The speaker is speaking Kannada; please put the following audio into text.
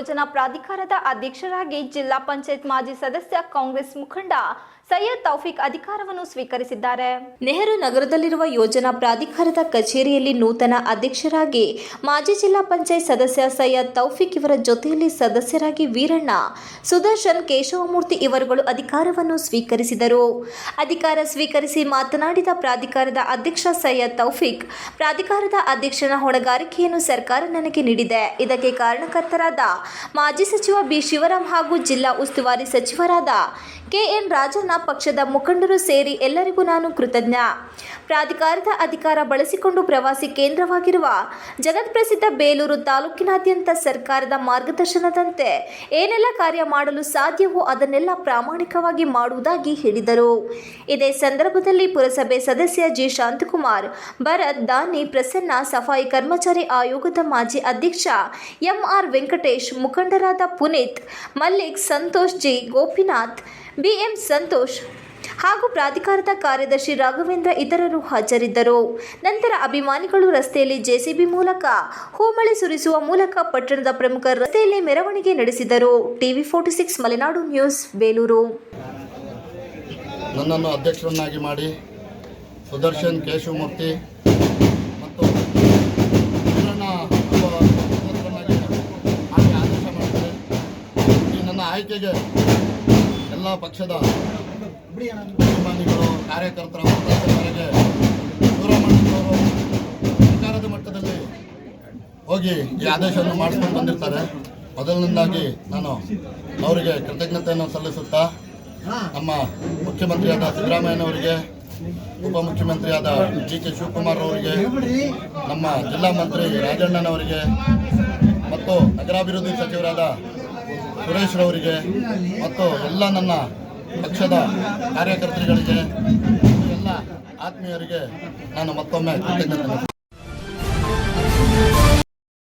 ಯೋಜನಾ ಪ್ರಾಧಿಕಾರದ ಅಧ್ಯಕ್ಷರಾಗಿ ಜಿಲ್ಲಾ ಪಂಚಾಯತ್ ಮಾಜಿ ಸದಸ್ಯ ಕಾಂಗ್ರೆಸ್ ಮುಖಂಡ ಸೈಯದ್ ತೌಫಿಕ್ ಅಧಿಕಾರವನ್ನು ಸ್ವೀಕರಿಸಿದ್ದಾರೆ. ನೆಹರು ನಗರದಲ್ಲಿರುವ ಯೋಜನಾ ಪ್ರಾಧಿಕಾರದ ಕಚೇರಿಯಲ್ಲಿ ನೂತನ ಅಧ್ಯಕ್ಷರಾಗಿ ಮಾಜಿ ಜಿಲ್ಲಾ ಪಂಚಾಯತ್ ಸದಸ್ಯ ಸೈಯದ್ ತೌಫಿಕ್ ಇವರ ಜೊತೆಯಲ್ಲಿ ಸದಸ್ಯರಾಗಿ ವೀರಣ್ಣ, ಸುದರ್ಶನ್, ಕೇಶವಮೂರ್ತಿ ಇವರುಗಳು ಅಧಿಕಾರವನ್ನು ಸ್ವೀಕರಿಸಿದರು. ಅಧಿಕಾರ ಸ್ವೀಕರಿಸಿ ಮಾತನಾಡಿದ ಪ್ರಾಧಿಕಾರದ ಅಧ್ಯಕ್ಷ ಸೈಯದ್ ತೌಫಿಕ್, ಪ್ರಾಧಿಕಾರದ ಅಧ್ಯಕ್ಷನ ಹೊಣೆಗಾರಿಕೆಯನ್ನು ಸರ್ಕಾರ ನನಗೆ ನೀಡಿದೆ. ಇದಕ್ಕೆ ಕಾರಣಕರ್ತರಾದ ಮಾಜಿ ಸಚಿವ ಬಿ. ಶಿವರಾಮ್ ಹಾಗೂ ಜಿಲ್ಲಾ ಉಸ್ತುವಾರಿ ಸಚಿವರಾದ ಕೆ.ಎನ್. ರಾಜಣ್ಣ, ಪಕ್ಷದ ಮುಖಂಡರು ಸೇರಿ ಎಲ್ಲರಿಗೂ ನಾನು ಕೃತಜ್ಞ. ಪ್ರಾಧಿಕಾರದ ಅಧಿಕಾರ ಬಳಸಿಕೊಂಡು ಪ್ರವಾಸಿ ಕೇಂದ್ರವಾಗಿರುವ ಜಗತ್ಪ್ರಸಿದ್ಧ ಬೇಲೂರು ತಾಲೂಕಿನಾದ್ಯಂತ ಸರ್ಕಾರದ ಮಾರ್ಗದರ್ಶನದಂತೆ ಏನೆಲ್ಲ ಕಾರ್ಯ ಮಾಡಲು ಸಾಧ್ಯವೋ ಅದನ್ನೆಲ್ಲ ಪ್ರಾಮಾಣಿಕವಾಗಿ ಮಾಡುವುದಾಗಿ ಹೇಳಿದರು. ಇದೇ ಸಂದರ್ಭದಲ್ಲಿ ಪುರಸಭೆ ಸದಸ್ಯ ಜಿ. ಶಾಂತಕುಮಾರ್, ಭರತ್, ದಾನಿ, ಪ್ರಸನ್ನ, ಸಫಾಯಿ ಕರ್ಮಚಾರಿ ಆಯೋಗದ ಮಾಜಿ ಅಧ್ಯಕ್ಷ ಎಂ.ಆರ್. ವೆಂಕಟೇಶ್, ಮುಖಂಡರಾದ ಪುನೀತ್, ಮಲ್ಲಿಕ್, ಸಂತೋಷ್, ಜಿ. ಗೋಪಿನಾಥ್, ಬಿ.ಎಂ. ಸಂತೋಷ್ ಹಾಗೂ ಪ್ರಾಧಿಕಾರದ ಕಾರ್ಯದರ್ಶಿ ರಾಘವೇಂದ್ರ ಇತರರು ಹಾಜರಿದ್ದರು. ನಂತರ ಅಭಿಮಾನಿಗಳು ರಸ್ತೆಯಲ್ಲಿ ಜೆಸಿಬಿ ಮೂಲಕ ಹೂಮಳೆ ಸುರಿಸುವ ಮೂಲಕ ಪಟ್ಟಣದ ಪ್ರಮುಖ ರಸ್ತೆಯಲ್ಲಿ ಮೆರವಣಿಗೆ ನಡೆಸಿದರು. TV 46 Malenadu news, Belur. ನನ್ನನ್ನು ಅಧ್ಯಕ್ಷರನ್ನಾಗಿ ಮಾಡಿ ಸುದರ್ಶನ್, ಕೇಶವಮೂರ್ತಿ ಮತ್ತು ವೀರಣ್ಣ ಸದಸ್ಯರನ್ನಾಗಿ ಆದೇಶ ಮಾಡಿದ್ದಾರೆ. ಈ ನನ್ನ ಆಯ್ಕೆಗೆ ಎಲ್ಲ ಪಕ್ಷದ ಅಭಿಮಾನಿಗಳು, ಕಾರ್ಯಕರ್ತರ ಮತದಾರರಿಗೆ ಶಿವರಾಮಣ್ಣನವರು ಸರ್ಕಾರದ ಮಟ್ಟದಲ್ಲಿ ಹೋಗಿ ಈ ಆದೇಶವನ್ನು ಮಾಡಿಸ್ಕೊಂಡು ಬಂದಿರ್ತಾರೆ. ಮೊದಲನೇದಾಗಿ ನಾನು ಅವರಿಗೆ ಕೃತಜ್ಞತೆಯನ್ನು ಸಲ್ಲಿಸುತ್ತಾ, ನಮ್ಮ ಮುಖ್ಯಮಂತ್ರಿಯಾದ ಸಿದ್ದರಾಮಯ್ಯನವರಿಗೆ, ಉಪಮುಖ್ಯಮಂತ್ರಿಯಾದ ಡಿ.ಕೆ. ಶಿವಕುಮಾರ್ ಅವರಿಗೆ, ನಮ್ಮ ಜಿಲ್ಲಾ ಮಂತ್ರಿ ರಾಜಣ್ಣನವರಿಗೆ ಮತ್ತು ನಗರಾಭಿವೃದ್ಧಿ ಸಚಿವರಾದ ಸುರೇಶ್ ರವರಿಗೆ ಮತ್ತು ಎಲ್ಲ ನನ್ನ ಪಕ್ಷದ ಕಾರ್ಯಕರ್ತರುಗಳಿಗೆ, ಎಲ್ಲ ಆತ್ಮೀಯರಿಗೆ ನಾನು ಮತ್ತೊಮ್ಮೆ ಕೃತಜ್ಞತೆ